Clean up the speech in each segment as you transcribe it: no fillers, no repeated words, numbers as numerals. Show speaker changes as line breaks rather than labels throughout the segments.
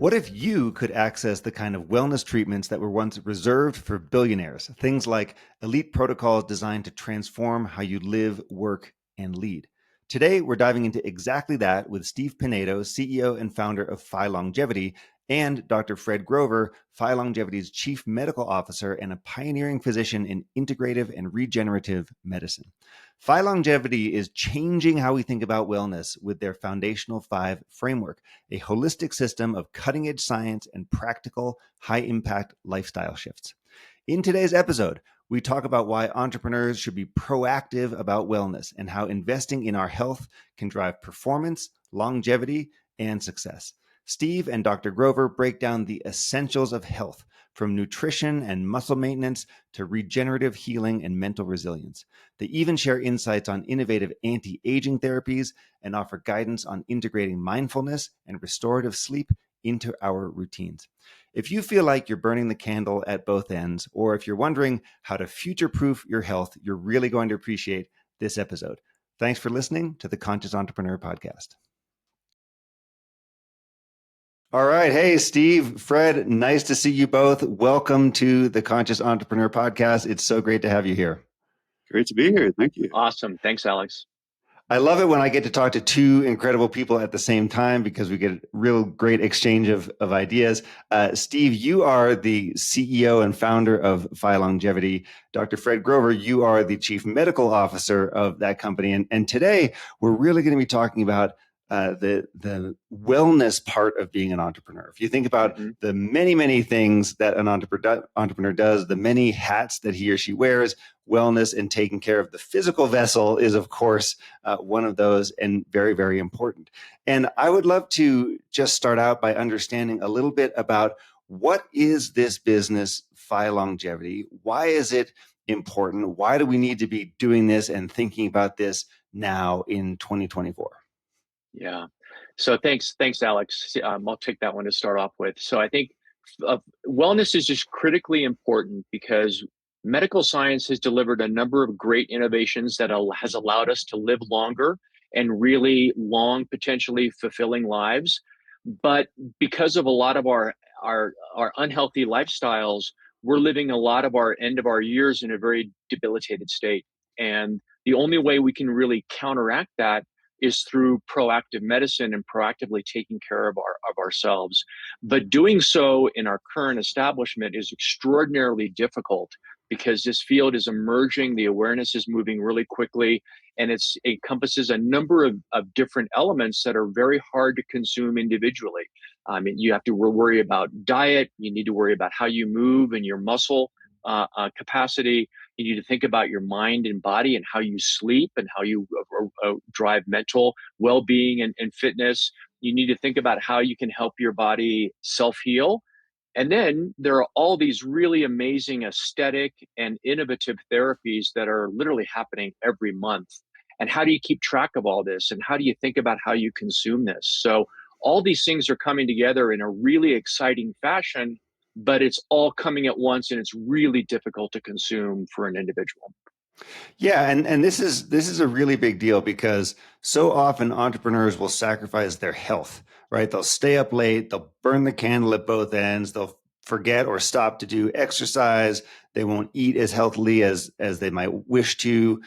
What if you could access the kind of wellness treatments that were once reserved for billionaires? Things like elite protocols designed to transform how you live, work, and lead. Today, we're diving into exactly that with Steve Pinedo, CEO and founder of Phi Longevity, and Dr. Fred Grover, Phi Longevity's chief medical officer and a pioneering physician in integrative and regenerative medicine. Phi Longevity is changing how we think about wellness with their foundational 5 framework, a holistic system of cutting-edge science and practical, high-impact lifestyle shifts. In today's episode, we talk about why entrepreneurs should be proactive about wellness and how investing in our health can drive performance, longevity, and success. Steve and Dr. Grover break down the essentials of health, from nutrition and muscle maintenance to regenerative healing and mental resilience. They even share insights on innovative anti-aging therapies and offer guidance on integrating mindfulness and restorative sleep into our routines. If you feel like you're burning the candle at both ends, or if you're wondering how to future-proof your health, you're really going to appreciate this episode. Thanks for listening to the Conscious Entrepreneur Podcast. All right. Hey, Steve, Fred, nice to see you both. Welcome to the Conscious Entrepreneur Podcast. It's so great to have you here.
Great to be here. Thank you.
Awesome. Thanks, Alex.
I love it when I get to talk to two incredible people at the same time because we get a real great exchange of ideas. Steve, you are the CEO and founder of Phi Longevity. Dr. Fred Grover, you are the chief medical officer of that company. And today we're really going to be talking about the wellness part of being an entrepreneur. If you think about the many, many things that an entrepreneur does, the many hats that he or she wears, wellness and taking care of the physical vessel is, of course, one of those and very, very important. And I would love to just start out by understanding a little bit about what is this business, Phi Longevity? Why is it important? Why do we need to be doing this and thinking about this now in 2024?
Yeah. So thanks, Alex. I'll take that one to start off with. So I think wellness is just critically important because medical science has delivered a number of great innovations that has allowed us to live longer and really long, potentially fulfilling lives. But because of a lot of our unhealthy lifestyles, we're living a lot of our end of our years in a very debilitated state. And the only way we can really counteract that is through proactive medicine and proactively taking care of ourselves. But doing so in our current establishment is extraordinarily difficult because this field is emerging, the awareness is moving really quickly, and it encompasses a number of different elements that are very hard to consume individually. I mean, you have to worry about diet, you need to worry about how you move and your muscle capacity. You need to think about your mind and body and how you sleep and how you drive mental well-being and fitness. You need to think about how you can help your body self-heal. And then there are all these really amazing aesthetic and innovative therapies that are literally happening every month. And how do you keep track of all this? And how do you think about how you consume this? So all these things are coming together in a really exciting fashion, but it's all coming at once and it's really difficult to consume for an individual.
Yeah, and this is a really big deal because so often entrepreneurs will sacrifice their health, right? They'll stay up late, they'll burn the candle at both ends, they'll forget or stop to do exercise, they won't eat as healthily as they might wish to.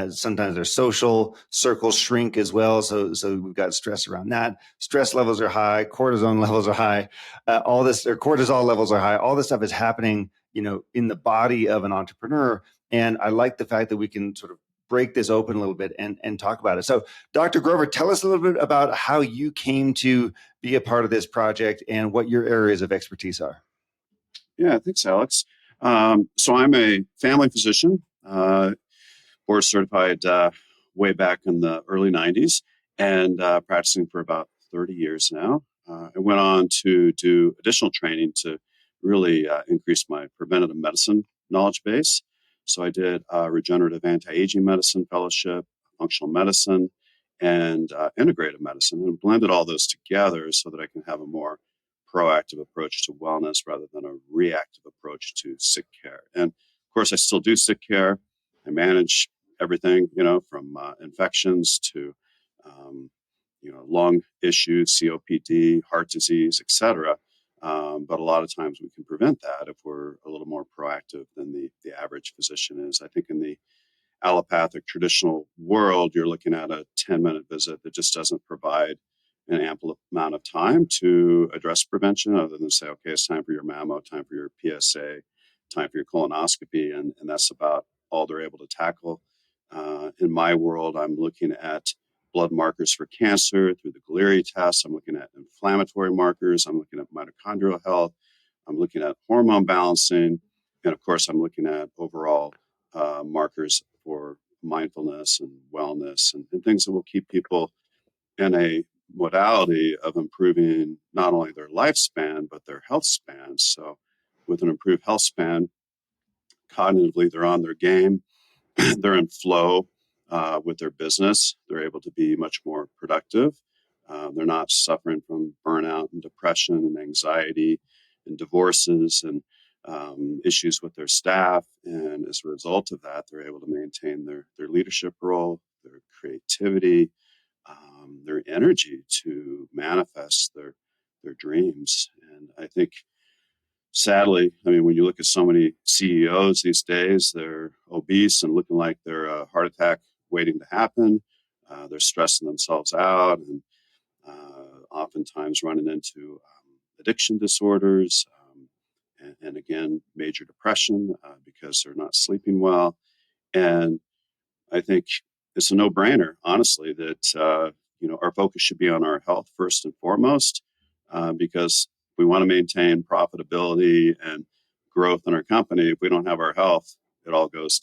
Sometimes their social circles shrink as well, so we've got stress around that. Stress levels are high, cortisone levels are high, cortisol levels are high. All this stuff is happening, in the body of an entrepreneur. And I like the fact that we can sort of break this open a little bit and talk about it. So, Dr. Grover, tell us a little bit about how you came to be a part of this project and what your areas of expertise are.
Yeah, thanks, Alex. So I'm a family physician, board certified way back in the early 90s and practicing for about 30 years now. I went on to do additional training to really increase my preventative medicine knowledge base. So I did regenerative anti-aging medicine fellowship, functional medicine, and integrative medicine, and blended all those together so that I can have a more proactive approach to wellness rather than a reactive approach to sick care. And of course, I still do sick care. I manage everything, from infections to lung issues, COPD, heart disease, etc. But a lot of times we can prevent that if we're a little more proactive than the average physician is. I think in the allopathic traditional world, you're looking at a 10-minute visit that just doesn't provide an ample amount of time to address prevention other than say, okay, it's time for your mammo, time for your PSA, time for your colonoscopy. And that's about all they're able to tackle. In my world, I'm looking at blood markers for cancer through the Galleri test. I'm looking at inflammatory markers. I'm looking at mitochondrial health. I'm looking at hormone balancing. And of course, I'm looking at overall markers for mindfulness and wellness and things that will keep people in a modality of improving not only their lifespan, but their health span. So with an improved health span, cognitively, they're on their game, they're in flow with their business, they're able to be much more productive. They're not suffering from burnout and depression and anxiety and divorces and issues with their staff. And as a result of that, they're able to maintain their leadership role, their creativity, their energy to manifest their dreams. And I think, sadly, I mean, when you look at so many CEOs these days, they're obese and looking like they're a heart attack waiting to happen. They're stressing themselves out and oftentimes running into addiction disorders and again, major depression because they're not sleeping well. And I think it's a no-brainer, honestly, that our focus should be on our health first and foremost, because we want to maintain profitability and growth in our company. If we don't have our health, it all goes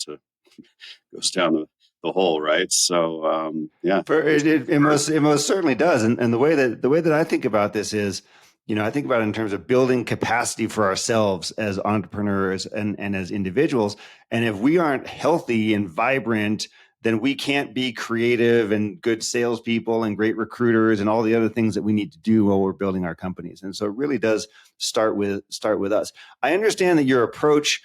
down the hole, right? So yeah,
It most certainly does, and the way that I think about this is, I think about it in terms of building capacity for ourselves as entrepreneurs and as individuals. And if we aren't healthy and vibrant, then we can't be creative and good salespeople and great recruiters and all the other things that we need to do while we're building our companies. And so it really does start with us. I understand that your approach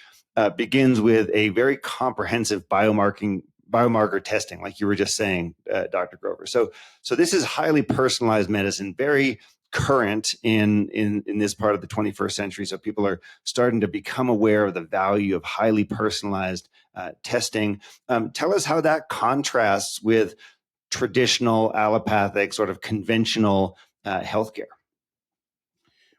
begins with a very comprehensive biomarker testing, like you were just saying, Dr. Grover. So this is highly personalized medicine, very current in this part of the 21st century. So people are starting to become aware of the value of highly personalized testing. Tell us how that contrasts with traditional allopathic, sort of conventional healthcare.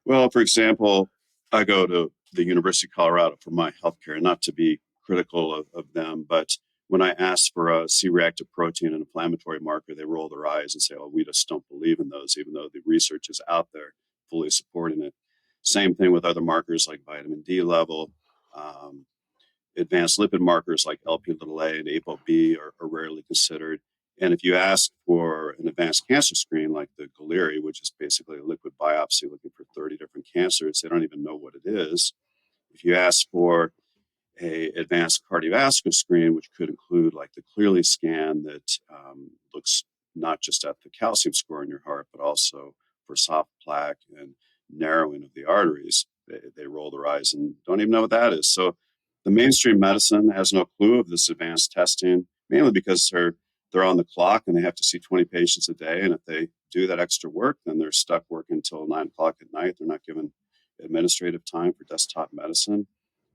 Well, for example, I go to the University of Colorado for my healthcare, not to be critical of them, but when I ask for a C-reactive protein and inflammatory marker, they roll their eyes and say, oh, we just don't believe in those, even though the research is out there fully supporting it. Same thing with other markers like vitamin D level. Advanced lipid markers like Lp(a) and ApoB are rarely considered. And if you ask for an advanced cancer screen like the Galleri, which is basically a liquid biopsy looking for 30 different cancers, they don't even know what it is. If you ask for a advanced cardiovascular screen, which could include like the Clearly scan that looks not just at the calcium score in your heart, but also for soft plaque and narrowing of the arteries, they roll their eyes and don't even know what that is. So the mainstream medicine has no clue of this advanced testing, mainly because they're on the clock and they have to see 20 patients a day. And if they do that extra work, then they're stuck working until 9 o'clock at night. They're not given administrative time for desktop medicine.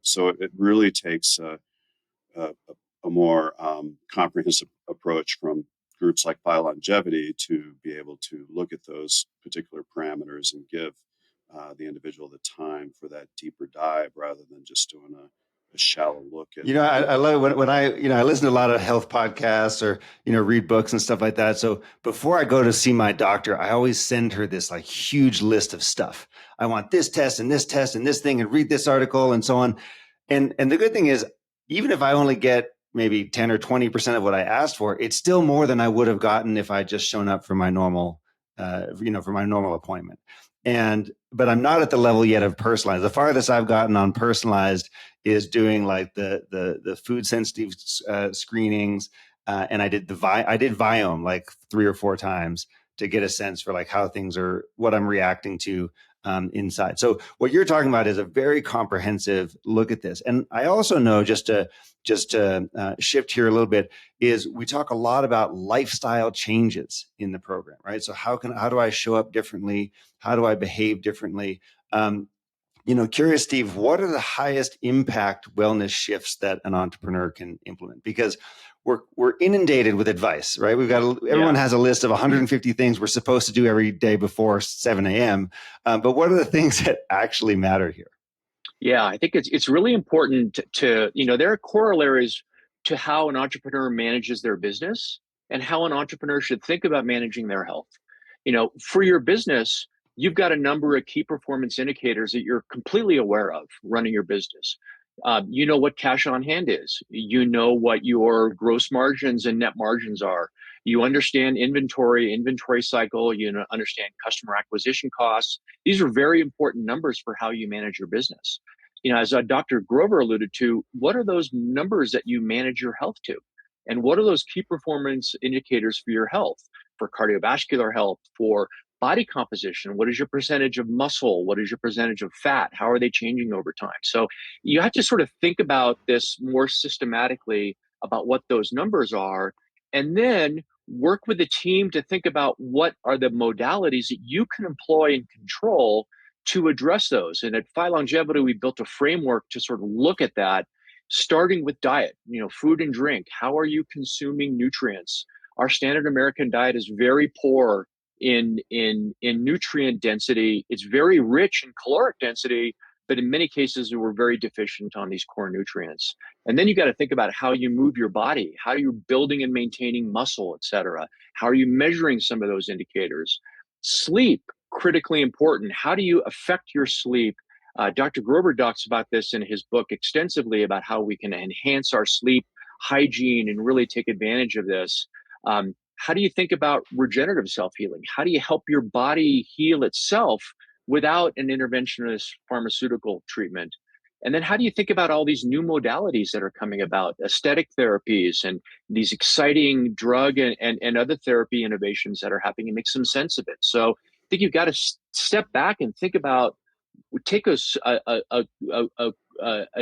So it really takes a more comprehensive approach from groups like Phi Longevity to be able to look at those particular parameters and give the individual the time for that deeper dive rather than just doing a shallow look at.
I love when I listen to a lot of health podcasts or, read books and stuff like that. So before I go to see my doctor, I always send her this like huge list of stuff. I want this test and this test and this thing and read this article and so on. And the good thing is, even if I only get maybe 10 or 20% of what I asked for, it's still more than I would have gotten if I just shown up for my normal, for my normal appointment. But I'm not at the level yet of personalized. The farthest I've gotten on personalized is doing like the food sensitive screenings, and I did Viome like 3 or 4 times to get a sense for like how things are, what I'm reacting to. inside. So what you're talking about is a very comprehensive look at this. And I also know, just to shift here a little bit, is we talk a lot about lifestyle changes in the program, right? So how do I show up differently? How do I behave differently? Curious, Steve, what are the highest impact wellness shifts that an entrepreneur can implement? Because we're inundated with advice, right? Everyone has a list of 150 things we're supposed to do every day before 7 a.m. But what are the things that actually matter here?
Yeah, I think it's really important to, there are corollaries to how an entrepreneur manages their business and how an entrepreneur should think about managing their health. For your business, you've got a number of key performance indicators that you're completely aware of running your business. You know what cash on hand is. You know what your gross margins and net margins are. You understand inventory cycle. You understand customer acquisition costs. These are very important numbers for how you manage your business. As Dr. Grover alluded to, what are those numbers that you manage your health to? And what are those key performance indicators for your health, for cardiovascular health, for body composition? What is your percentage of muscle? What is your percentage of fat? How are they changing over time? So you have to sort of think about this more systematically about what those numbers are, and then work with the team to think about what are the modalities that you can employ and control to address those. And at Phi Longevity, we built a framework to sort of look at that, starting with diet, food and drink. How are you consuming nutrients? Our standard American diet is very poor in nutrient density. It's very rich in caloric density, but in many cases, we're very deficient on these core nutrients. And then you got to think about how you move your body, how you're building and maintaining muscle, et cetera. How are you measuring some of those indicators? Sleep, critically important. How do you affect your sleep? Dr. Grover talks about this in his book extensively, about how we can enhance our sleep hygiene and really take advantage of this. How do you think about regenerative self-healing? How do you help your body heal itself without an interventionist pharmaceutical treatment? And then how do you think about all these new modalities that are coming about, aesthetic therapies and these exciting drug and other therapy innovations that are happening, and make some sense of it? So I think you've got to step back and think about, take an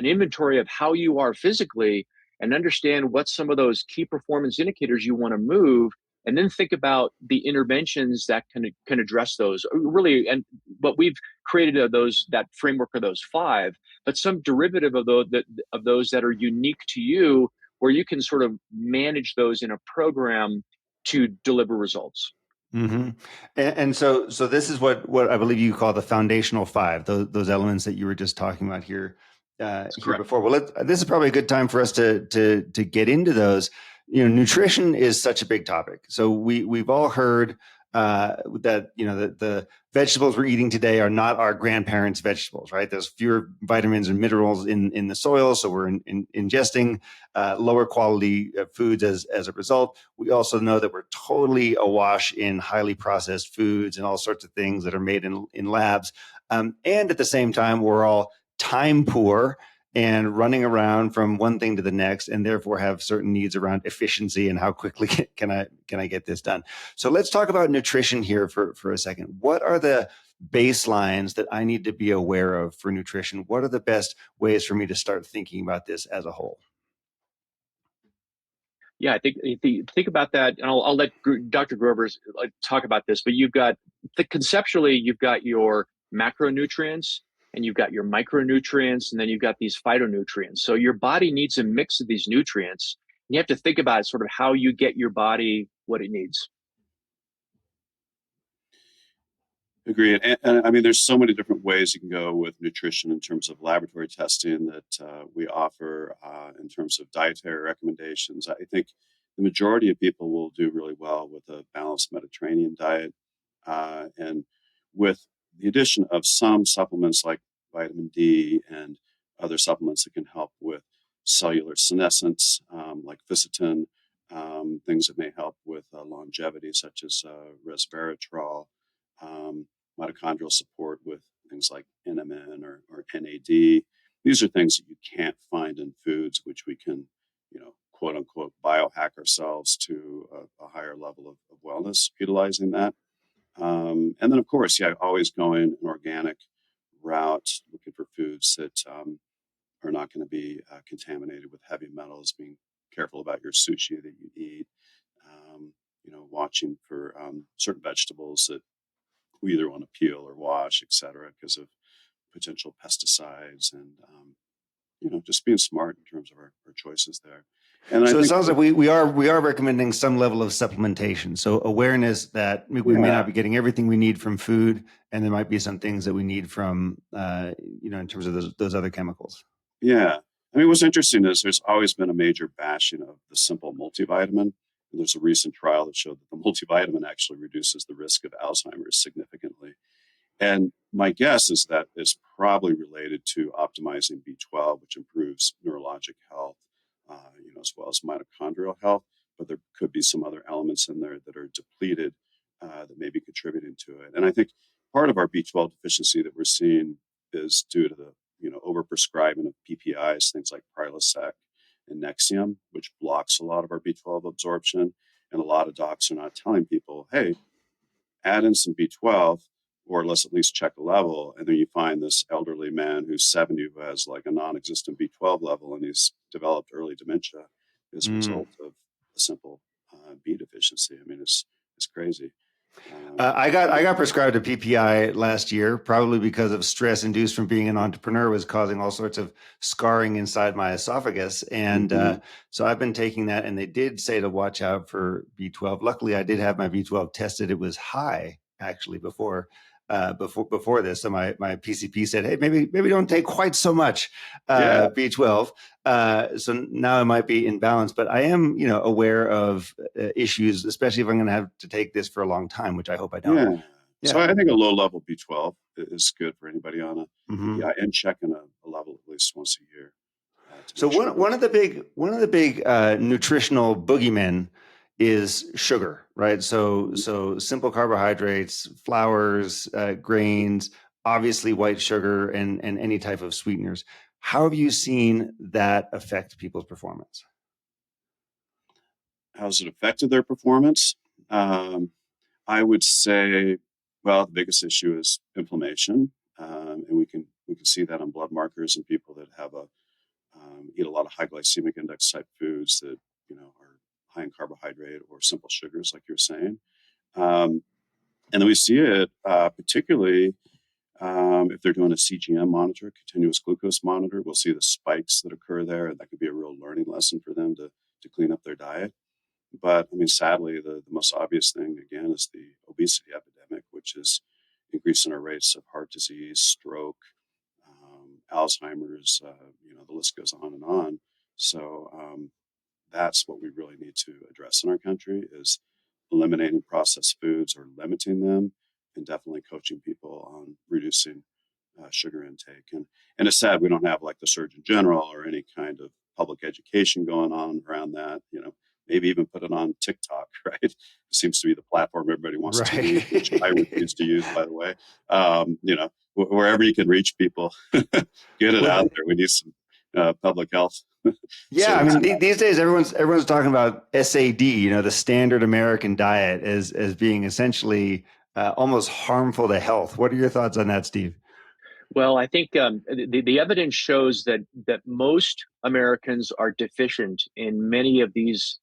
inventory of how you are physically and understand what some of those key performance indicators you want to move, and then think about the interventions that can address those really. And what we've created that framework of those 5, but some derivative of those that are unique to you, where you can sort of manage those in a program to deliver results.
Mm-hmm. And so this is what I believe you call the foundational 5, those elements that you were just talking about here before. Well, this is probably a good time for us to get into those. Nutrition is such a big topic. So we've all heard that the vegetables we're eating today are not our grandparents' vegetables, right? There's fewer vitamins and minerals in the soil, so we're ingesting lower quality foods as a result. We also know that we're totally awash in highly processed foods and all sorts of things that are made in labs. And at the same time, we're all time poor and running around from one thing to the next, and therefore have certain needs around efficiency and how quickly can I get this done. So let's talk about nutrition here for a second. What are the baselines that I need to be aware of for nutrition? What are the best ways for me to start thinking about this as a whole?
Yeah, I think about that, and I'll let Dr. Grover talk about this. But conceptually, you've got your macronutrients, and you've got your micronutrients, and then you've got these phytonutrients. So your body needs a mix of these nutrients. You have to think about sort of how you get your body what it needs.
Agree. And I mean, there's so many different ways you can go with nutrition in terms of laboratory testing that we offer, in terms of dietary recommendations. I think the majority of people will do really well with a balanced Mediterranean diet. And with the addition of some supplements like vitamin D and other supplements that can help with cellular senescence, like Visitin, things that may help with longevity, such as resveratrol, mitochondrial support with things like NMN or NAD. These are things that you can't find in foods, which we can, quote unquote, biohack ourselves to a higher level of wellness utilizing that. And then, of course, yeah, always going an organic route, looking for foods that are not going to be contaminated with heavy metals, being careful about your sushi that you eat, watching for certain vegetables that we either want to peel or wash, et cetera, because of potential pesticides and, just being smart in terms of our choices there. And I
So it
think,
sounds like we are recommending some level of supplementation. So awareness that we may
yeah,
not be getting everything we need from food, and there might be some things that we need from in terms of those other chemicals.
yeah. I mean, what's interesting is there's always been a major bashing of the simple multivitamin. And there's a recent trial that showed that the multivitamin actually reduces the risk of Alzheimer's significantly. And my guess is that is probably related to optimizing B12, which improves neurologic health, as well as mitochondrial health. But there could be some other elements in there that are depleted that may be contributing to it. And I think part of our B12 deficiency that we're seeing is due to the overprescribing of PPIs, things like Prilosec and Nexium, which blocks a lot of our B12 absorption. And a lot of docs are not telling people, hey, add in some B12, or let's at least check a level. And then you find this elderly man who's 70 who has like a non existent B12 level and he's developed early dementia as a
Mm.
result of a simple B deficiency. I mean, it's crazy.
I got prescribed a PPI last year, probably because of stress induced from being an entrepreneur was causing all sorts of scarring inside my esophagus, and
Mhm.
so I've been taking that. And they did say to watch out for B12. Luckily, I did have my B12 tested; it was high actually before this. So my PCP said, "Hey, maybe don't take quite so much
Yeah,
B12." So now I might be in balance, but I am, aware of issues, especially if I'm going to have to take this for a long time, which I hope I don't.
yeah. So
Yeah.
I think a low level B12 is good for anybody on a
Hmm.
PPI, and checking a level at least once a year to
So
make sure that.
one of the big nutritional boogeymen is sugar, right? So simple carbohydrates, flours, grains, obviously white sugar, and any type of sweeteners. How have you seen that affect people's performance?
How's it affected their performance? Um, I would say, well, the biggest issue is inflammation, and we can see that on blood markers in people that have eat a lot of high glycemic index type foods that are high in carbohydrate or simple sugars, like you're saying. Um, and then we see it particularly if they're doing a CGM monitor, continuous glucose monitor. We'll see the spikes that occur there, and that could be a real learning lesson for them to clean up their diet. But I mean, sadly, the most obvious thing again is the obesity epidemic, which is increasing our rates of heart disease, stroke, Alzheimer's. The list goes on and on. So that's what we really need to address in our country is eliminating processed foods or limiting them, and definitely coaching people on reducing sugar intake. And it's sad we don't have like the Surgeon General or any kind of public education going on around that. Maybe even put it on TikTok, right? It seems to be the platform everybody wants to use, which I
Right.
refuse to use, by the way. Wherever you can reach people, get it
Well,
out there. We need some public health
yeah, I
services.
mean, these days everyone's talking about SAD, the standard American diet, as being essentially almost harmful to health. What are your thoughts on that, Steve?
Well, I think the evidence shows that most Americans are deficient in many of these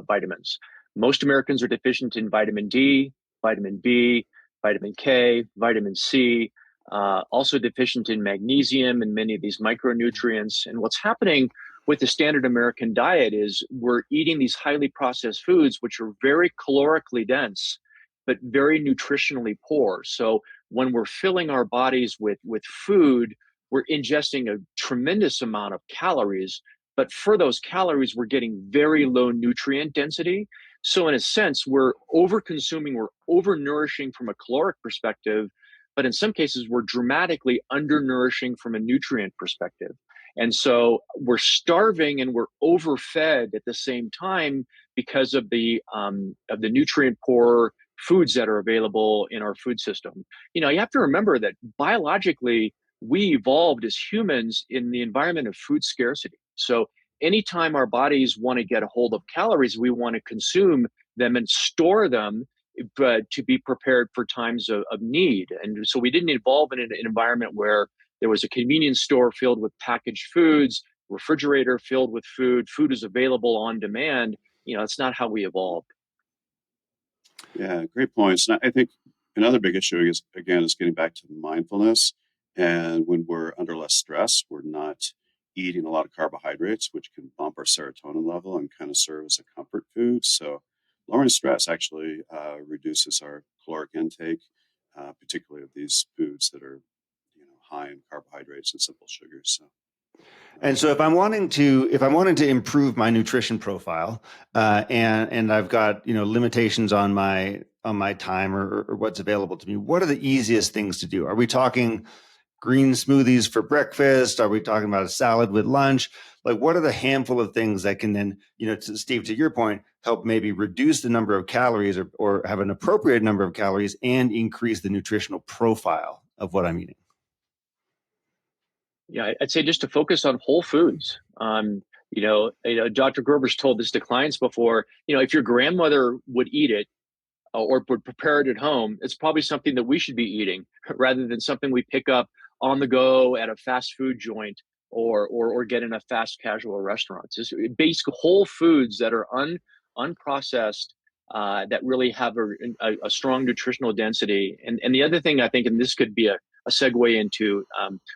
vitamins. Most Americans are deficient in vitamin D, vitamin B, vitamin K, vitamin C, also deficient in magnesium and many of these micronutrients. And what's happening with the standard American diet is we're eating these highly processed foods, which are very calorically dense, but very nutritionally poor. So when we're filling our bodies with food, we're ingesting a tremendous amount of calories, but for those calories, we're getting very low nutrient density. So in a sense, we're over consuming, we're over nourishing from a caloric perspective, but in some cases, we're dramatically undernourishing from a nutrient perspective. And so we're starving and we're overfed at the same time because of the nutrient poor foods that are available in our food system. You have to remember that biologically, we evolved as humans in the environment of food scarcity. So anytime our bodies want to get a hold of calories, we want to consume them and store them but to be prepared for times of need. And so we didn't evolve in an environment where there was a convenience store filled with packaged foods, refrigerator filled with food, food is available on demand. It's not how we evolved.
Yeah, great points. And I think another big issue is, again, is getting back to mindfulness. And when we're under less stress, we're not eating a lot of carbohydrates, which can bump our serotonin level and kind of serve as a comfort food. So lowering stress actually reduces our caloric intake, particularly of these foods that are, high in carbohydrates and simple sugars. So.
And so if I'm wanting to improve my nutrition profile, and I've got limitations on my time or what's available to me, what are the easiest things to do? Are we talking green smoothies for breakfast? Are we talking about a salad with lunch? Like, what are the handful of things that can then, Steve, to your point, help maybe reduce the number of calories or have an appropriate number of calories and increase the nutritional profile of what I'm eating?
Yeah, I'd say just to focus on whole foods. Dr. Grover's told this to clients before. If your grandmother would eat it or would prepare it at home, it's probably something that we should be eating rather than something we pick up on the go at a fast food joint or get in a fast casual restaurant. Just basic whole foods that are unprocessed, that really have a strong nutritional density. And the other thing I think, and this could be a segue into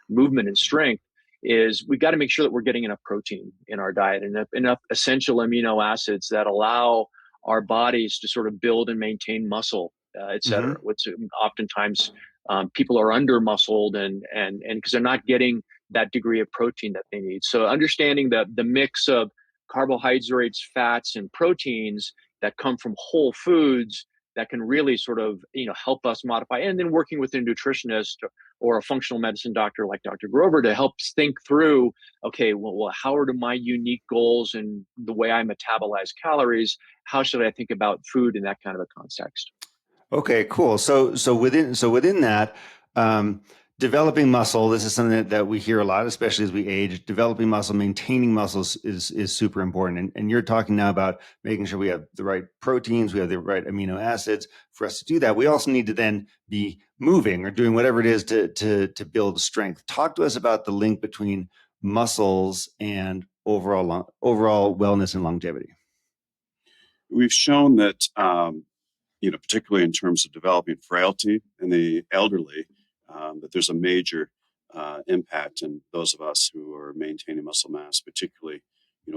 movement and strength, is we got to make sure that we're getting enough protein in our diet and enough essential amino acids that allow our bodies to sort of build and maintain muscle, et cetera.
Mm-hmm.
Which oftentimes people are under muscled and because they're not getting that degree of protein that they need. So understanding the mix of carbohydrates, fats, and proteins that come from whole foods that can really sort of help us modify, and then working with a nutritionist or a functional medicine doctor like Dr. Grover to help think through, okay, well, how are my unique goals and the way I metabolize calories? How should I think about food in that kind of a context?
Okay, cool. So within that, developing muscle. This is something that we hear a lot, especially as we age. Developing muscle, maintaining muscles is super important. And you're talking now about making sure we have the right proteins, we have the right amino acids. For us to do that, we also need to then be moving or doing whatever it is to build strength. Talk to us about the link between muscles and overall wellness and longevity.
We've shown that particularly in terms of developing frailty in the elderly, that there's a major impact in those of us who are maintaining muscle mass, particularly,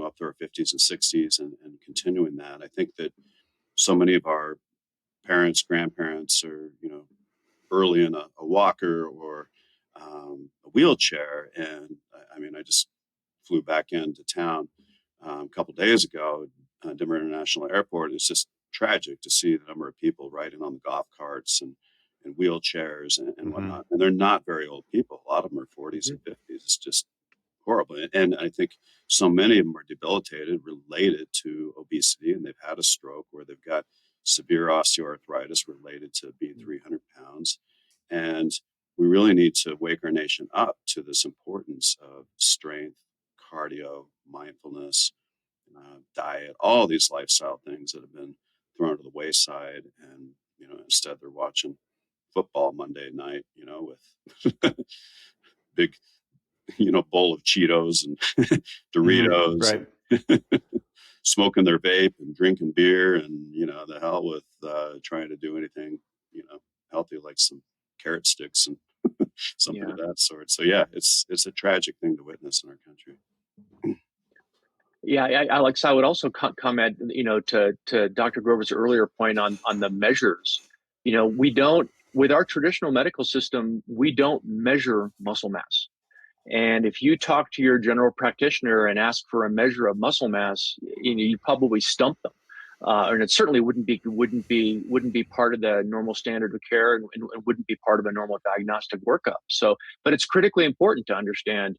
up to our 50s and 60s and continuing that. I think that so many of our parents, grandparents are, early in a walker or a wheelchair. And I just flew back into town a couple days ago, Denver International Airport. It's just tragic to see the number of people riding on the golf carts and wheelchairs and
Mm-hmm.
whatnot. And they're not very old people. A lot of them are 40s and 50s. It's just horrible. And I think so many of them are debilitated related to obesity, and they've had a stroke, or they've got severe osteoarthritis related to being 300 pounds. And we really need to wake our nation up to this importance of strength, cardio, mindfulness, diet, all these lifestyle things that have been thrown to the wayside. And, instead they're watching football Monday night, with big, bowl of Cheetos and Doritos,
Right.
smoking their vape and drinking beer, and, the hell with trying to do anything, healthy, like some carrot sticks and something of that sort. So yeah, it's a tragic thing to witness in our country.
Yeah, Alex, I would also comment, to Dr. Grover's earlier point on the measures. We don't, with our traditional medical system, we don't measure muscle mass. And if you talk to your general practitioner and ask for a measure of muscle mass, you probably stump them. And it certainly wouldn't be part of the normal standard of care, and wouldn't be part of a normal diagnostic workup. So, but it's critically important to understand,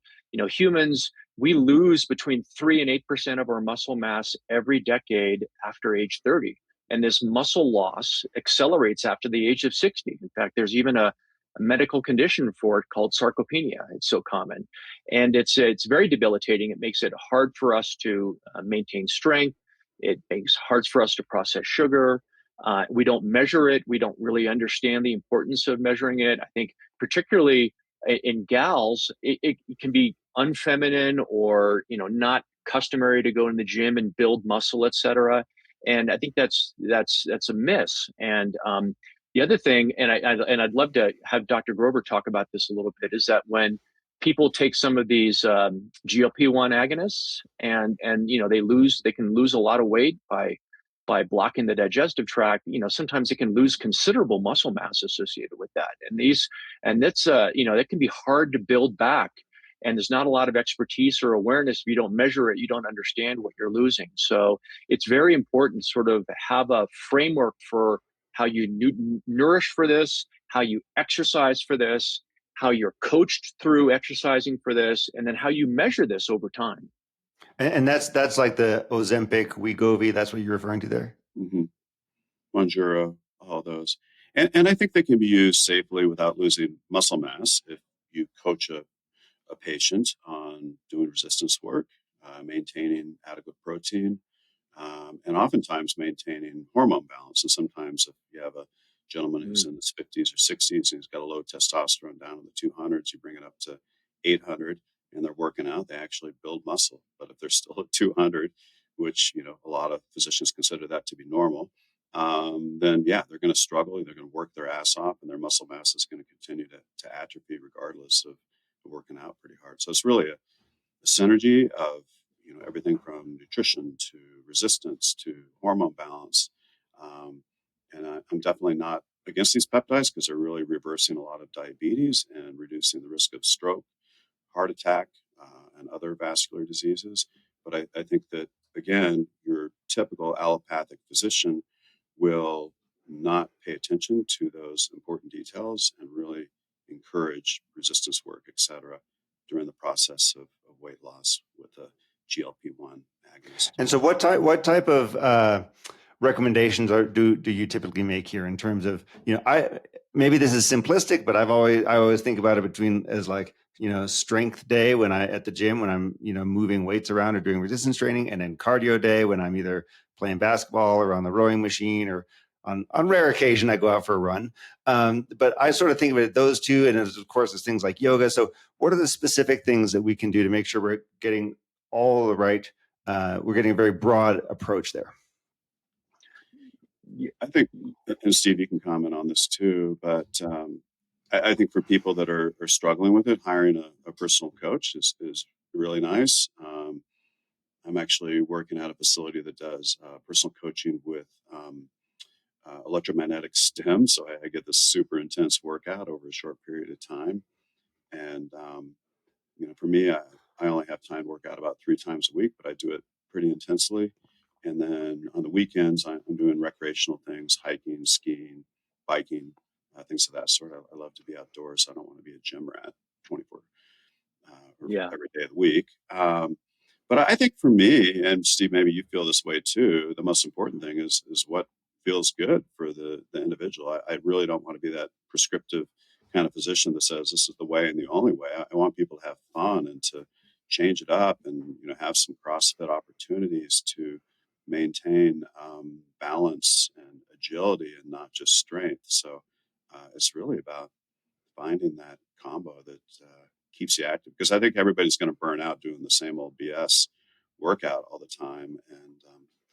humans, we lose between 3 and 8% of our muscle mass every decade after age 30. And this muscle loss accelerates after the age of 60. In fact, there's even a medical condition for it called sarcopenia. It's so common, and it's very debilitating. It makes it hard for us to maintain strength. It makes it hard for us to process sugar. We don't measure it. We don't really understand the importance of measuring it. I think particularly in gals, it can be unfeminine or not customary to go in the gym and build muscle, et cetera. And I think that's a miss. And the other thing, and I'd love to have Dr. Grover talk about this a little bit, is that when people take some of these GLP-1 agonists and they can lose a lot of weight by blocking the digestive tract, sometimes it can lose considerable muscle mass associated with that. And that's that can be hard to build back. And there's not a lot of expertise or awareness. If you don't measure it, you don't understand what you're losing. So it's very important to sort of have a framework for how you nourish for this, how you exercise for this, how you're coached through exercising for this, and then how you measure this over time.
And that's like the Ozempic, Wegovy. That's what you're referring to there.
Mm-hmm. Manjura, all those. And I think they can be used safely without losing muscle mass if you coach a patient on doing resistance work, maintaining adequate protein, and oftentimes maintaining hormone balance. And sometimes if you have a gentleman who's in his 50s or 60s and he's got a low testosterone down in the 200s, you bring it up to 800 and they're working out, they actually build muscle. But if they're still at 200, which a lot of physicians consider that to be normal, then yeah, they're going to struggle. They're going to work their ass off, and their muscle mass is going to continue to atrophy regardless of working out pretty hard. So it's really a synergy of everything from nutrition to resistance to hormone balance. And I'm definitely not against these peptides because they're really reversing a lot of diabetes and reducing the risk of stroke, heart attack, and other vascular diseases. But I think that, again, your typical allopathic physician will not pay attention to those important details and really encourage resistance work, et cetera, during the process of weight loss with a GLP-1 agonist.
And so what type of recommendations do you typically make here in terms of, maybe this is simplistic, but I always think about it between as like, strength day at the gym when I'm, moving weights around or doing resistance training, and then cardio day when I'm either playing basketball or on the rowing machine, or on rare occasion I go out for a run. But I sort of think of it those two, and of course there's things like yoga. So what are the specific things that we can do to make sure we're getting all the right, we're getting a very broad approach there?
I think, and Steve, you can comment on this too, but I think for people that are struggling with it, hiring a personal coach is really nice. I'm actually working at a facility that does personal coaching with electromagnetic stim. So I get this super intense workout over a short period of time. And, for me, I only have time to work out about 3 times a week, but I do it pretty intensely. And then on the weekends, I'm doing recreational things, hiking, skiing, biking, things of that sort. I love to be outdoors. I don't want to be a gym rat 24 every day of the week. But I think for me, and Steve, maybe you feel this way too, the most important thing is what feels good for the individual. I really don't want to be that prescriptive kind of physician that says this is the way and the only way. I want people to have fun and to change it up and have some CrossFit opportunities to maintain balance and agility and not just strength. So it's really about finding that combo that keeps you active, because I think everybody's going to burn out doing the same old BS workout all the time, and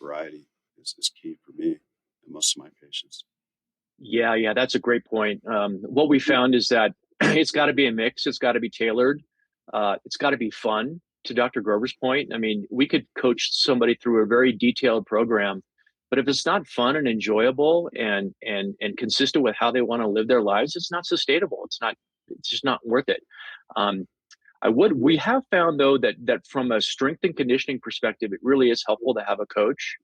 variety is key for me and most of my patients.
Yeah, that's a great point. What we found is that it's got to be a mix. It's got to be tailored. It's got to be fun. To Dr. Grover's point, I mean, we could coach somebody through a very detailed program, but if it's not fun and enjoyable and consistent with how they want to live their lives, it's not sustainable. It's just not worth it. We have found though that from a strength and conditioning perspective, it really is helpful to have a coach.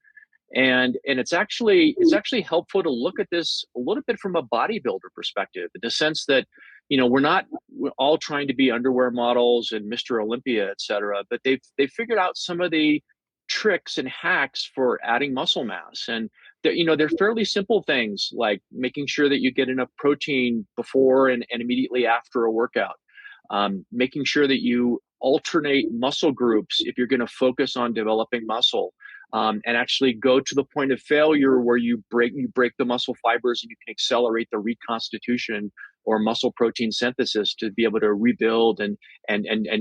And it's actually helpful to look at this a little bit from a bodybuilder perspective, in the sense that we're all trying to be underwear models and Mr. Olympia, et cetera, but they've figured out some of the tricks and hacks for adding muscle mass. And they're fairly simple things, like making sure that you get enough protein before and immediately after a workout, making sure that you alternate muscle groups if you're going to focus on developing muscle. and actually go to the point of failure where you break the muscle fibers and you can accelerate the reconstitution or muscle protein synthesis to be able to rebuild and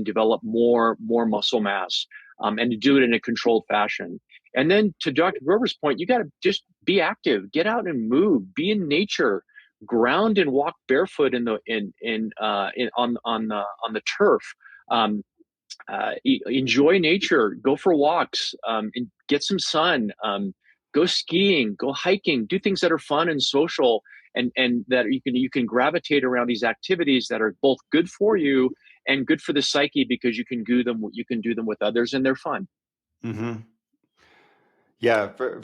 develop more muscle mass, and to do it in a controlled fashion. And then to Dr. Grover's point, you got to just be active, get out and move, be in nature, ground and walk barefoot on the turf. Enjoy nature, go for walks, and get some sun, go skiing, go hiking, do things that are fun and social, and that you can gravitate around these activities that are both good for you and good for the psyche, because you can do them with others and they're fun.
Mm-hmm. Yeah, for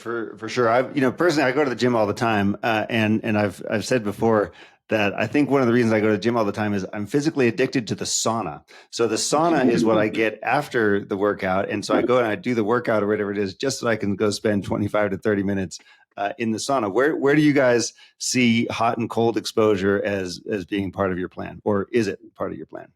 sure. Personally, I go to the gym all the time, and I've said before that I think one of the reasons I go to the gym all the time is I'm physically addicted to the sauna. So the sauna is what I get after the workout, and so I go and I do the workout or whatever it is, just so I can go spend 25 to 30 minutes in the sauna. Where do you guys see hot and cold exposure as being part of your plan, or is it part of your plan?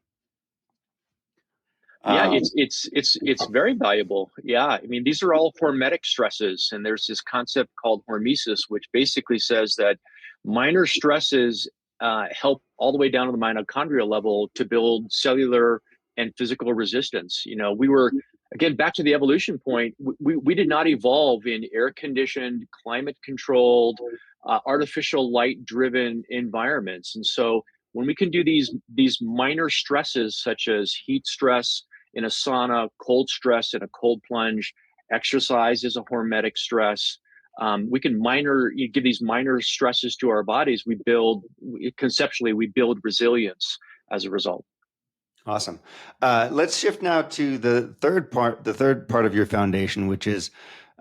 Yeah, it's very valuable. Yeah, I mean, these are all hormetic stresses, and there's this concept called hormesis, which basically says that minor stresses help all the way down to the mitochondrial level to build cellular and physical resistance. We were, again, back to the evolution point. We did not evolve in air conditioned, climate controlled, artificial light driven environments, and so when we can do these minor stresses such as heat stress in a sauna, cold stress in a cold plunge, exercise is a hormetic stress. We can give these minor stresses to our bodies. Conceptually, we build resilience as a result.
Awesome. Let's shift now to the third part of your foundation, which is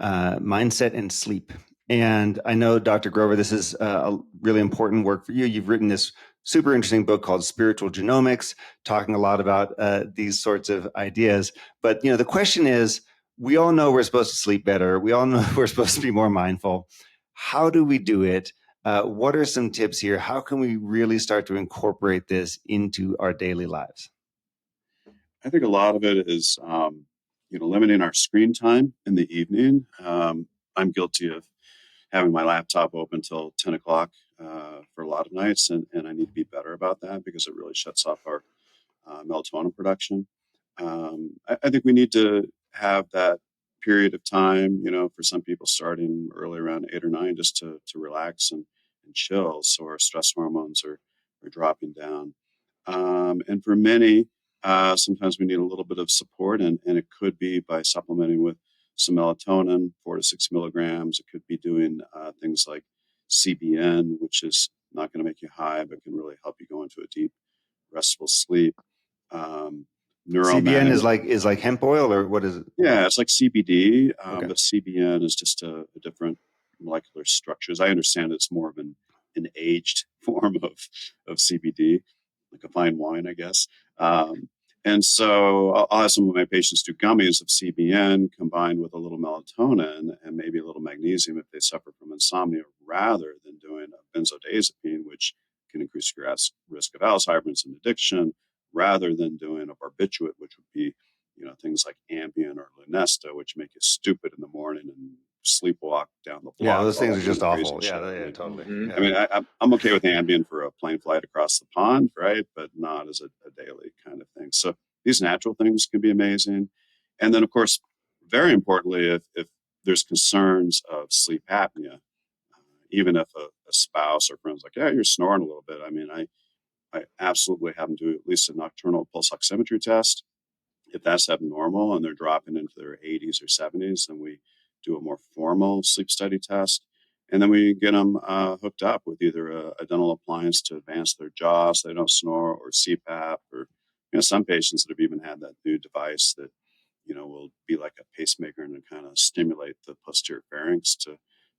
mindset and sleep. And I know, Dr. Grover, this is a really important work for you. You've written this super interesting book called Spiritual Genomics, talking a lot about these sorts of ideas. But the question is, we all know we're supposed to sleep better. We all know we're supposed to be more mindful. How do we do it? What are some tips here? How can we really start to incorporate this into our daily lives?
I think a lot of it is, limiting our screen time in the evening. I'm guilty of having my laptop open until 10 o'clock for a lot of nights, and I need to be better about that because it really shuts off our melatonin production. I think we need to have that period of time, for some people starting early around 8 or 9, just to relax and chill, so our stress hormones are dropping down. And for many, sometimes we need a little bit of support, and it could be by supplementing with some melatonin, 4 to 6 milligrams. It could be doing things like CBN, which is not going to make you high, but can really help you go into a deep, restful sleep.
CBN
Neuromagnetic.
is like hemp oil, or what is it?
Yeah, it's like CBD,
Okay.
but CBN is just a different molecular structure. As I understand it, it's more of an aged form of CBD, like a fine wine, I guess. And so I'll have some of my patients do gummies of CBN combined with a little melatonin and maybe a little magnesium if they suffer from insomnia, rather than doing a benzodiazepine, which can increase your risk of Alzheimer's and addiction, rather than doing a barbiturate, which would be things like Ambien or Lunesta, which make you stupid in the morning and sleepwalk down the block.
Yeah, those things are just awful.
Shit.
Yeah, totally.
Mm-hmm.
Yeah.
I mean, I'm okay with Ambien for a plane flight across the pond, right? But not as a daily kind of thing. So these natural things can be amazing. And then, of course, very importantly, if there's concerns of sleep apnea, even if a spouse or friend's like, yeah, you're snoring a little bit. I mean, I absolutely have them do at least a nocturnal pulse oximetry test. If that's abnormal and they're dropping into their 80s or 70s, then we do a more formal sleep study test. And then we get them hooked up with either a dental appliance to advance their jaw so they don't snore, or CPAP, or some patients that have even had that new device that will be like a pacemaker and kind of stimulate the posterior pharynx to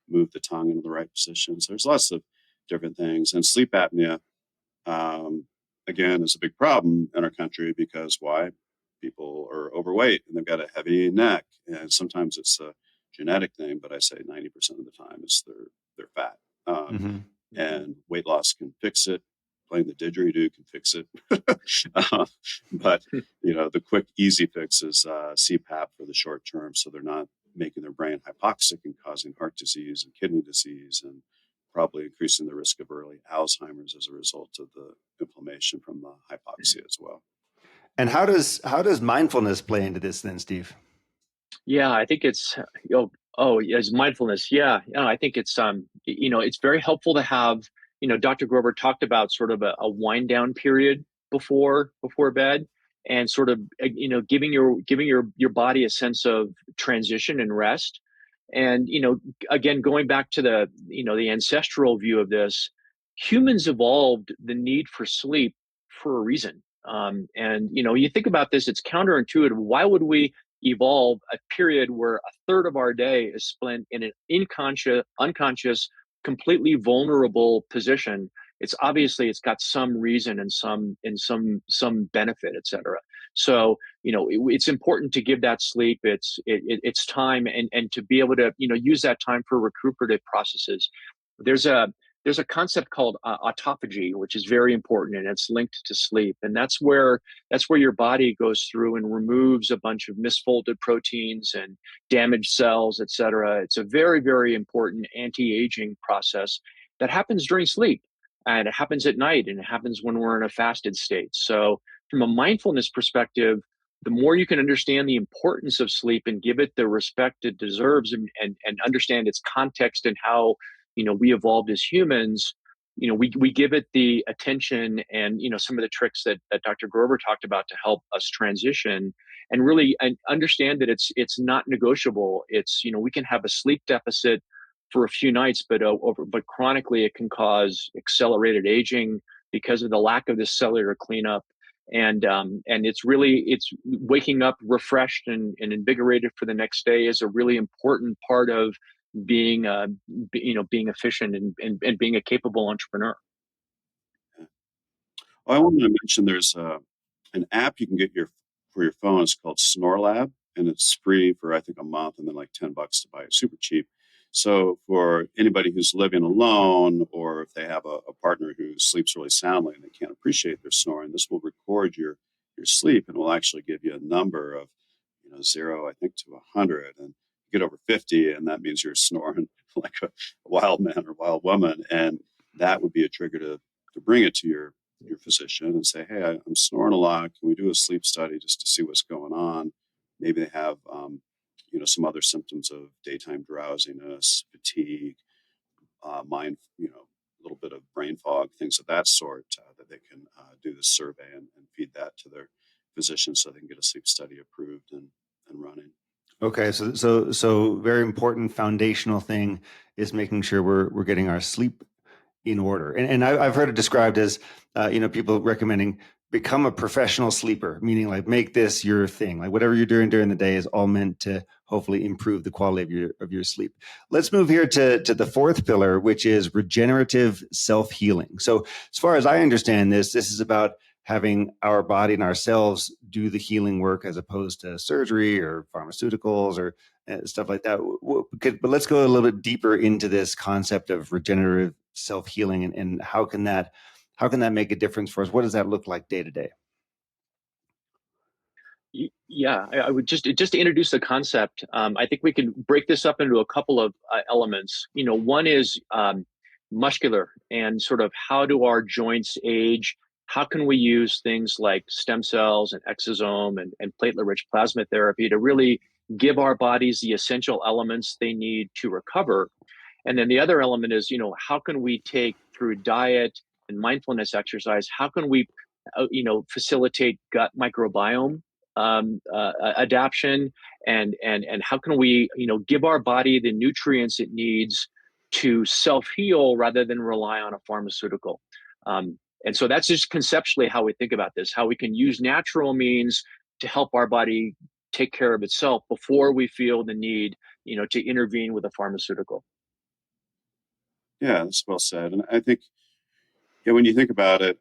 move the tongue into the right position. So there's lots of different things. And sleep apnea, again, is a big problem in our country because why? People are overweight and they've got a heavy neck, and sometimes it's a genetic thing, but I say 90% of the time it's they're fat.
Mm-hmm.
And weight loss can fix it. Playing the didgeridoo can fix it. But the quick, easy fix is CPAP for the short term, so they're not making their brain hypoxic and causing heart disease and kidney disease, and probably increasing the risk of early Alzheimer's as a result of the inflammation from the hypoxia as well.
And how does mindfulness play into this then, Steve?
Yeah, I think it's yes, mindfulness. Yeah, yeah, I think it's it's very helpful to have, Dr. Grover talked about sort of a wind down period before bed, and sort of giving your body a sense of transition and rest. And again, going back to the ancestral view of this, humans evolved the need for sleep for a reason. And you think about this, it's counterintuitive. Why would we evolve a period where a third of our day is spent in an unconscious, completely vulnerable position? It's got some reason and some benefit, et cetera. So it's important to give that sleep it's time, and to be able to use that time for recuperative processes. There's a concept called autophagy, which is very important, and it's linked to sleep. And that's where your body goes through and removes a bunch of misfolded proteins and damaged cells, et cetera. It's a very, very important anti-aging process that happens during sleep, and it happens at night, and it happens when we're in a fasted state. So from a mindfulness perspective, the more you can understand the importance of sleep and give it the respect it deserves, and understand its context and how we evolved as humans, we give it the attention, and some of the tricks that Dr. Grover talked about to help us transition, and really understand that it's not negotiable. It's we can have a sleep deficit for a few nights, but chronically it can cause accelerated aging because of the lack of this cellular cleanup. And it's waking up refreshed and invigorated for the next day is a really important part of being being efficient, and being a capable entrepreneur.
Well, I wanted to mention there's an app you can get for your phone. It's called SnoreLab, and it's free for I think a month, and then like $10 to buy it. Super cheap. So for anybody who's living alone, or if they have a partner who sleeps really soundly and they can't appreciate their snoring, this will record your sleep, and will actually give you a number of 0 I think to 100, and you get over 50, and that means you're snoring like a wild man or wild woman, and that would be a trigger to bring it to your physician and say, hey, I'm snoring a lot. Can we do a sleep study just to see what's going on? Maybe they have, some other symptoms of daytime drowsiness, fatigue, mind, a little bit of brain fog, things of that sort, that they can do this survey and feed that to their physician so they can get a sleep study approved and running.
Okay, so very important foundational thing is making sure we're getting our sleep in order. And I've heard it described as, people recommending become a professional sleeper, meaning like make this your thing. Like whatever you're doing during the day is all meant to hopefully improve the quality of your sleep. Let's move here to the fourth pillar, which is regenerative self-healing. So as far as I understand this is about having our body and ourselves do the healing work as opposed to surgery or pharmaceuticals or stuff like that. But let's go a little bit deeper into this concept of regenerative self-healing, and how can that make a difference for us? What does that look like day to day?
Yeah, I would just to introduce the concept. I think we can break this up into a couple of elements. One is muscular, and sort of how do our joints age? How can we use things like stem cells and exosome and platelet-rich plasma therapy to really give our bodies the essential elements they need to recover? And then the other element is, how can we take through diet and mindfulness exercise, how can we, facilitate gut microbiome adaptation, and how can we, give our body the nutrients it needs to self heal rather than rely on a pharmaceutical. And so that's just conceptually how we think about this, how we can use natural means to help our body take care of itself before we feel the need, to intervene with a pharmaceutical.
Yeah, that's well said. And I think, when you think about it,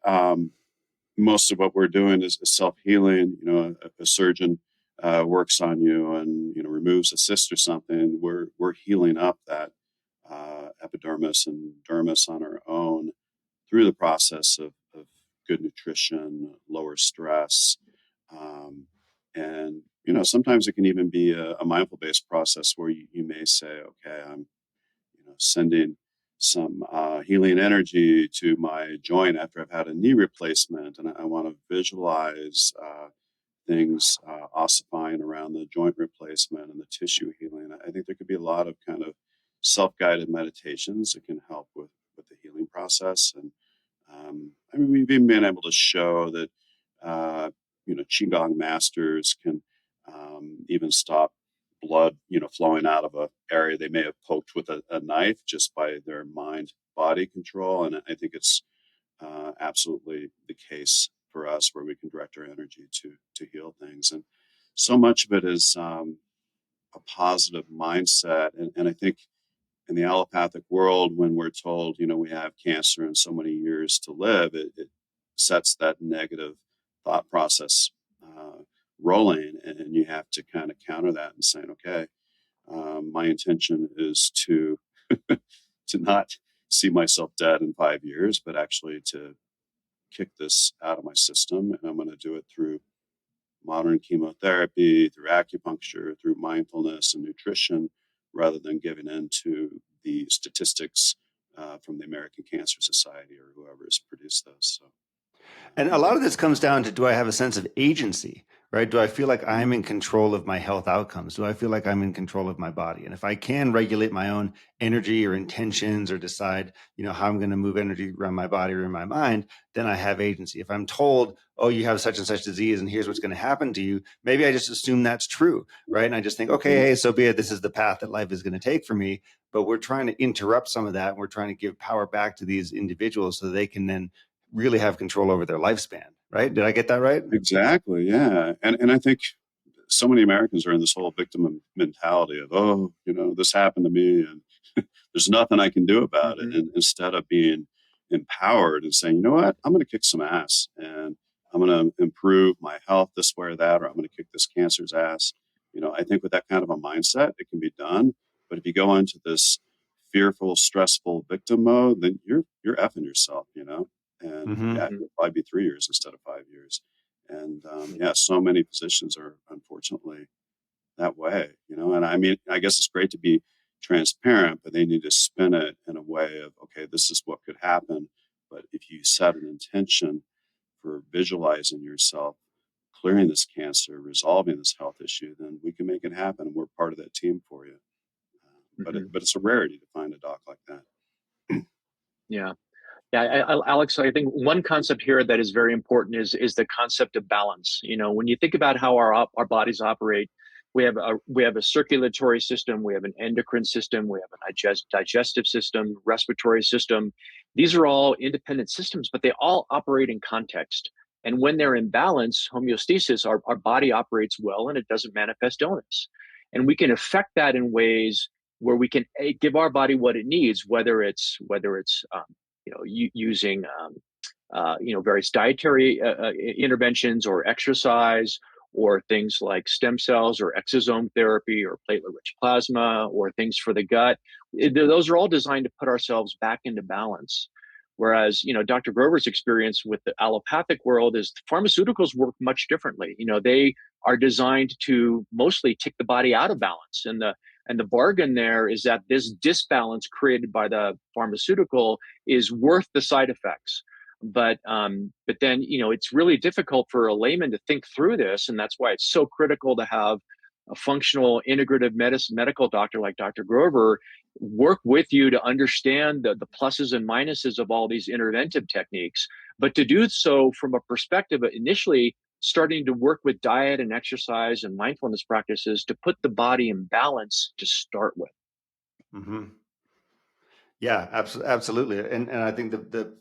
most of what we're doing is self-healing. A surgeon works on you and removes a cyst or something. We're healing up that epidermis and dermis on our own through the process of good nutrition, lower stress, and sometimes it can even be a mindful based process where you may say, okay, I'm sending some healing energy to my joint after I've had a knee replacement, and I want to visualize things ossifying around the joint replacement and the tissue healing. I think there could be a lot of kind of self-guided meditations that can help with the healing process. And we've even been able to show that qigong masters can even stop blood flowing out of a area they may have poked with a knife just by their mind body control. And I think it's absolutely the case for us, where we can direct our energy to heal things. And so much of it is a positive mindset. And I think in the allopathic world, when we're told, we have cancer and so many years to live, it sets that negative thought process rolling. And you have to kind of counter that and saying, okay, my intention is to to not see myself dead in 5 years, but actually to kick this out of my system. And I'm going to do it through modern chemotherapy, through acupuncture, through mindfulness and nutrition, rather than giving in to the statistics from the American Cancer Society or whoever has produced those. So,
And a lot of this comes down to, do I have a sense of agency, right? Do I feel like I'm in control of my health outcomes? Do I feel like I'm in control of my body? And if I can regulate my own energy or intentions, or decide, how I'm going to move energy around my body or in my mind, then I have agency. If I'm told, oh, you have such and such disease and here's what's going to happen to you, maybe I just assume that's true, right? And I just think, okay, hey, so be it. This is the path that life is going to take for me. But we're trying to interrupt some of that. And we're trying to give power back to these individuals so they can then really have control over their lifespan, right? Did I get that right?
exactly, yeah. And I think so many Americans are in this whole victim mentality of, oh, this happened to me and there's nothing I can do about it.
Mm-hmm.
And instead of being empowered and saying, you know what, I'm going to kick some ass and I'm going to improve my health this way or that, or I'm going to kick this cancer's ass. I think with that kind of a mindset, it can be done. But if you go into this fearful, stressful victim mode, then you're effing yourself, and
Mm-hmm.
yeah, it'll probably be 3 years instead of 5 years. And yeah, so many physicians are unfortunately that way, and I guess it's great to be transparent, but they need to spin it in a way of, okay, this is what could happen. But if you set an intention for visualizing yourself clearing this cancer, resolving this health issue, then we can make it happen. And we're part of that team for you.
Mm-hmm.
But it's a rarity to find a doc like that.
Yeah. Yeah, Alex, I think one concept here that is very important is the concept of balance. When you think about how our bodies operate, we have a circulatory system, we have an endocrine system, we have a digestive system, respiratory system. These are all independent systems, but they all operate in context. And when they're in balance, homeostasis, our body operates well and it doesn't manifest illness. And we can affect that in ways where we can give our body what it needs, whether it's using various dietary interventions or exercise, or things like stem cells or exosome therapy or platelet-rich plasma or things for the gut. Those are all designed to put ourselves back into balance. Whereas, Dr. Grover's experience with the allopathic world is pharmaceuticals work much differently. They are designed to mostly take the body out of balance. And the bargain there is that this disbalance created by the pharmaceutical is worth the side effects. But then, it's really difficult for a layman to think through this. And that's why it's so critical to have a functional integrative medical doctor like Dr. Grover work with you to understand the pluses and minuses of all these interventive techniques, but to do so from a perspective of initially starting to work with diet and exercise and mindfulness practices to put the body in balance to start with.
Mm-hmm. Yeah, absolutely. And I think the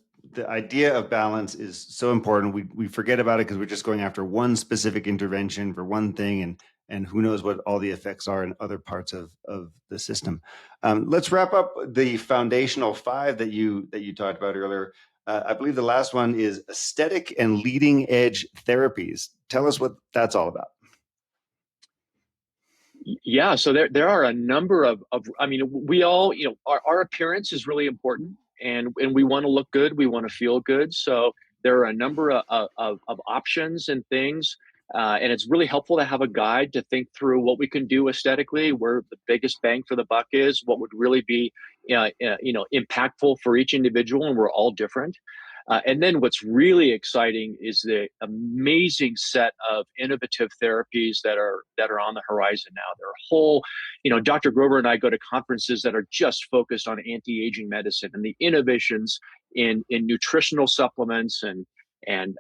idea of balance is so important. We forget about it because we're just going after one specific intervention for one thing, and who knows what all the effects are in other parts of the system. Let's wrap up the foundational 5 that you talked about earlier. I believe the last one is aesthetic and leading edge therapies. Tell us what that's all about.
Yeah, so there are a number of we all, our appearance is really important, and we want to look good, we want to feel good. So there are a number of options and things. And it's really helpful to have a guide to think through what we can do aesthetically, where the biggest bang for the buck is, what would really be, impactful for each individual, and we're all different. And then what's really exciting is the amazing set of innovative therapies that are on the horizon now. There are whole, Dr. Grover and I go to conferences that are just focused on anti-aging medicine and the innovations in nutritional supplements and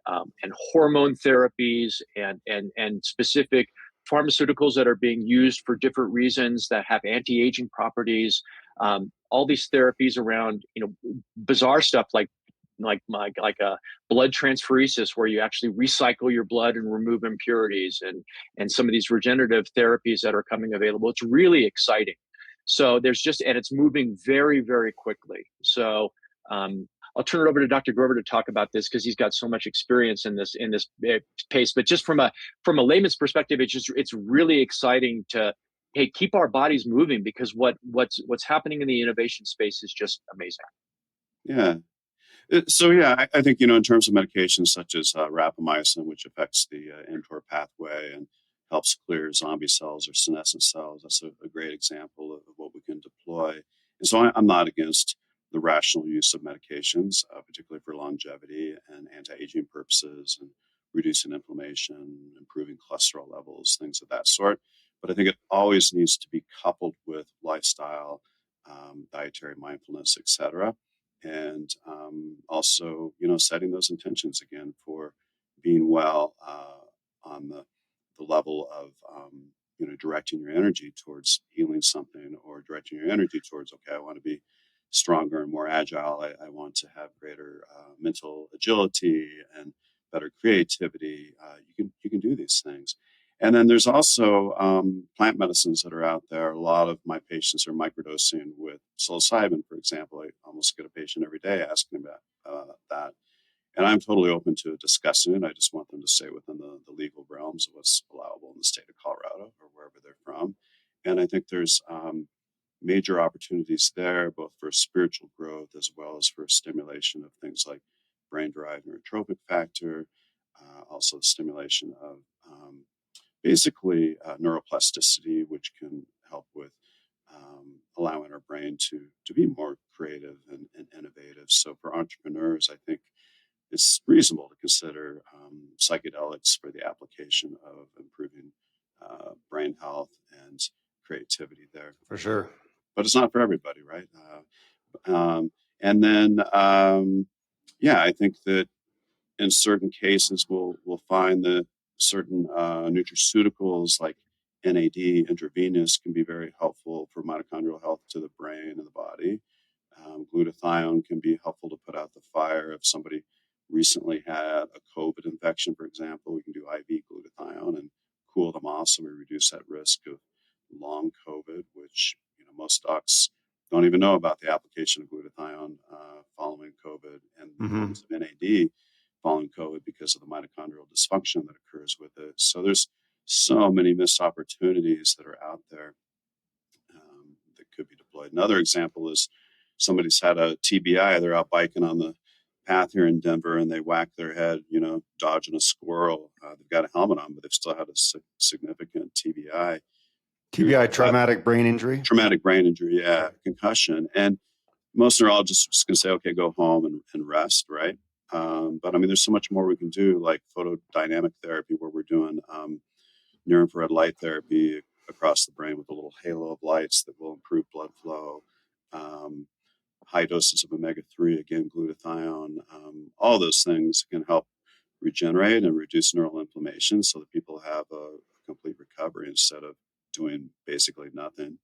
hormone therapies and specific pharmaceuticals that are being used for different reasons that have anti-aging properties. All these therapies around, bizarre stuff like a blood transferesis, where you actually recycle your blood and remove impurities, and some of these regenerative therapies that are coming available. It's really exciting. So and it's moving very, very quickly. So I'll turn it over to Dr. Grover to talk about this, because he's got so much experience in this pace. But just from a layman's perspective, it's really exciting to, hey, keep our bodies moving, because what's happening in the innovation space is just amazing.
Yeah. So yeah, I think, in terms of medications such as rapamycin, which affects the mTOR pathway and helps clear zombie cells or senescent cells, that's a great example of what we can deploy. And so I'm not against the rational use of medications, particularly for longevity and anti-aging purposes, and reducing inflammation, improving cholesterol levels, things of that sort. But I think it always needs to be coupled with lifestyle, dietary mindfulness, etc. And also, setting those intentions again for being well on the level of, directing your energy towards healing something, or directing your energy towards, okay, I want to be stronger and more agile. I want to have greater mental agility and better creativity. You can do these things. And then there's also plant medicines that are out there. A lot of my patients are microdosing with psilocybin, for example. I almost get a patient every day asking about that. And I'm totally open to discussing it. I just want them to stay within the legal realms of what's allowable in the state of Colorado or wherever they're from. And I think there's major opportunities there, both for spiritual growth as well as for stimulation of things like brain-derived neurotrophic factor, also stimulation of basically neuroplasticity, which can help with allowing our brain to be more creative and innovative. So for entrepreneurs, I think it's reasonable to consider psychedelics for the application of improving brain health and creativity there.
For sure.
But it's not for everybody, right? And then, I think that in certain cases, we'll find that certain nutraceuticals like NAD, intravenous, can be very helpful for mitochondrial health to the brain and the body. Glutathione can be helpful to put out the fire. If somebody recently had a COVID infection, for example, we can do IV glutathione and cool them off, so we reduce that risk of long COVID, which most docs don't even know about the application of glutathione following COVID, and the use of NAD following COVID because of the mitochondrial dysfunction that occurs with it. So there's so many missed opportunities that are out there that could be deployed. Another example is somebody's had a TBI. They're out biking on the path here in Denver, and they whack their head, dodging a squirrel. They've got a helmet on, but they've still had a significant TBI.
TBI, traumatic brain injury?
Traumatic brain injury, yeah, concussion. And most neurologists are just going to say, okay, go home and rest, right? But I mean, there's so much more we can do, like photodynamic therapy, where we're doing near-infrared light therapy across the brain with a little halo of lights that will improve blood flow. High doses of omega-3, again, glutathione, all those things can help regenerate and reduce neural inflammation so that people have a complete recovery instead of doing basically nothing.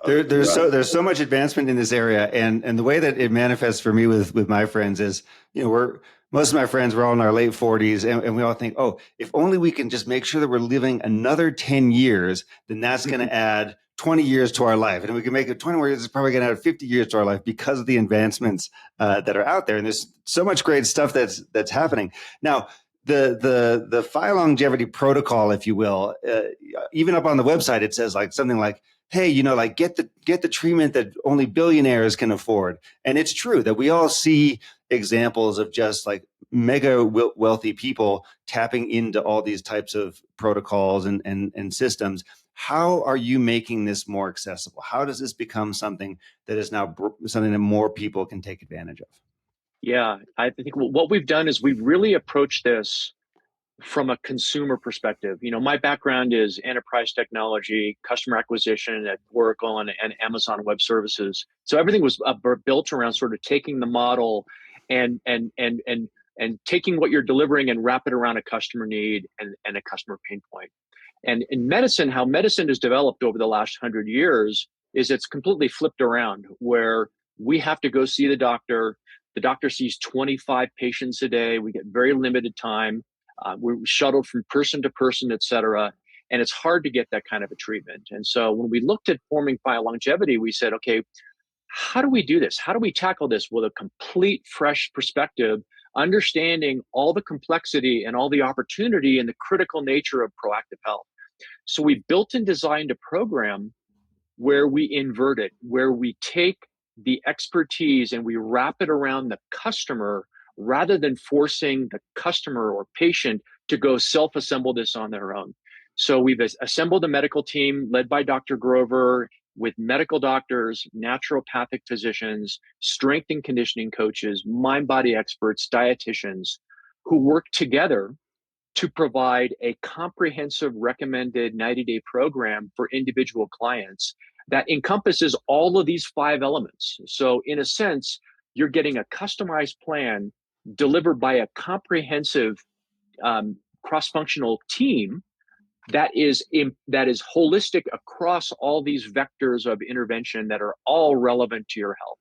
There's so much advancement in this area, and the way that it manifests for me with my friends is, most of my friends, we're all in our late 40s, and we all think, oh, if only we can just make sure that we're living another 10 years, then that's going to add 20 years to our life. And if we can make it 20 more years, it's probably going to add 50 years to our life because of the advancements that are out there. And there's so much great stuff that's happening. Now, the Phi Longevity protocol, if you will, even up on the website, it says something like, hey, get the treatment that only billionaires can afford. And it's true that we all see examples of just like mega wealthy people tapping into all these types of protocols and systems. How are you making this more accessible? How does this become something that is now something that more people can take advantage of?
Yeah, I think what we've done is we've really approached this from a consumer perspective. My background is enterprise technology, customer acquisition at Oracle and Amazon Web Services. So everything was built around sort of taking the model and taking what you're delivering and wrap it around a customer need and a customer pain point. And in medicine, how medicine has developed over the last 100 years is it's completely flipped around, where we have to go see the doctor. The doctor sees 25 patients a day. We get very limited time. We're shuttled from person to person, et cetera. And it's hard to get that kind of a treatment. And so when we looked at forming Phi Longevity, we said, okay, how do we do this? How do we tackle this with a complete fresh perspective, understanding all the complexity and all the opportunity and the critical nature of proactive health? So we built and designed a program where we invert it, where we take the expertise and we wrap it around the customer rather than forcing the customer or patient to go self-assemble this on their own. So we've assembled a medical team led by Dr. Grover with medical doctors, naturopathic physicians, strength and conditioning coaches, mind-body experts, dietitians, who work together to provide a comprehensive recommended 90-day program for individual clients that encompasses all of these 5 elements. So in a sense, you're getting a customized plan delivered by a comprehensive cross-functional team that is holistic across all these vectors of intervention that are all relevant to your health.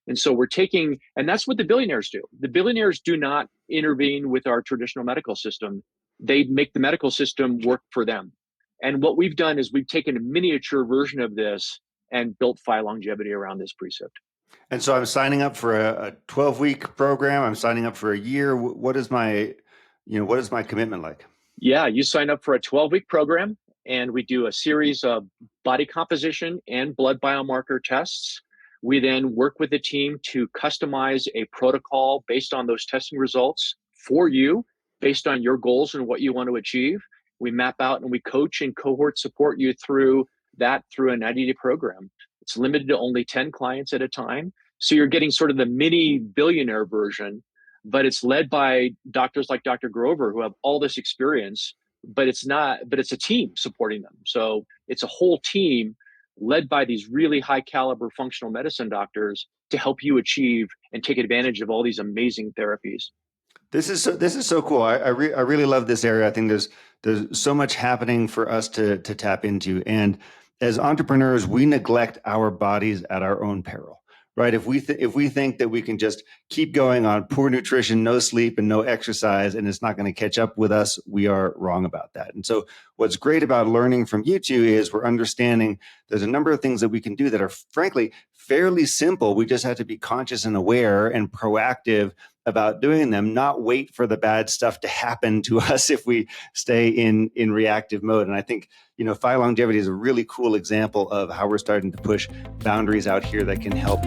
And so we're taking, and that's what the billionaires do. The billionaires do not intervene with our traditional medical system. They make the medical system work for them. And what we've done is we've taken a miniature version of this and built Phi Longevity around this precept.
And so I'm signing up for a 12-week program. I'm signing up for a year. What is my commitment like?
Yeah, you sign up for a 12-week program, and we do a series of body composition and blood biomarker tests. We then work with the team to customize a protocol based on those testing results for you, based on your goals and what you want to achieve. We map out and we coach and cohort support you through a 90-day program. It's limited to only 10 clients at a time. So you're getting sort of the mini billionaire version, but it's led by doctors like Dr. Grover who have all this experience, but it's a team supporting them. So it's a whole team led by these really high caliber functional medicine doctors to help you achieve and take advantage of all these amazing therapies.
This is so cool. I really love this area. I think there's so much happening for us to tap into. And as entrepreneurs, we neglect our bodies at our own peril, right? If we think that we can just keep going on poor nutrition, no sleep, and no exercise, and it's not going to catch up with us, we are wrong about that. And so what's great about learning from you two is we're understanding there's a number of things that we can do that are frankly fairly simple. We just have to be conscious and aware and proactive about doing them, not wait for the bad stuff to happen to us if we stay in reactive mode. And I think, Phi Longevity is a really cool example of how we're starting to push boundaries out here that can help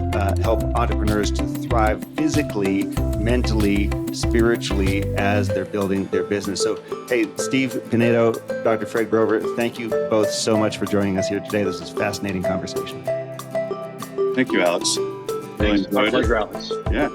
entrepreneurs to thrive physically, mentally, spiritually as they're building their business. So, hey, Steve Pinedo, Dr. Fred Grover, thank you both so much for joining us here today. This is a fascinating conversation.
Thank you, Alex.
Thanks. My pleasure, Alex.
Yeah.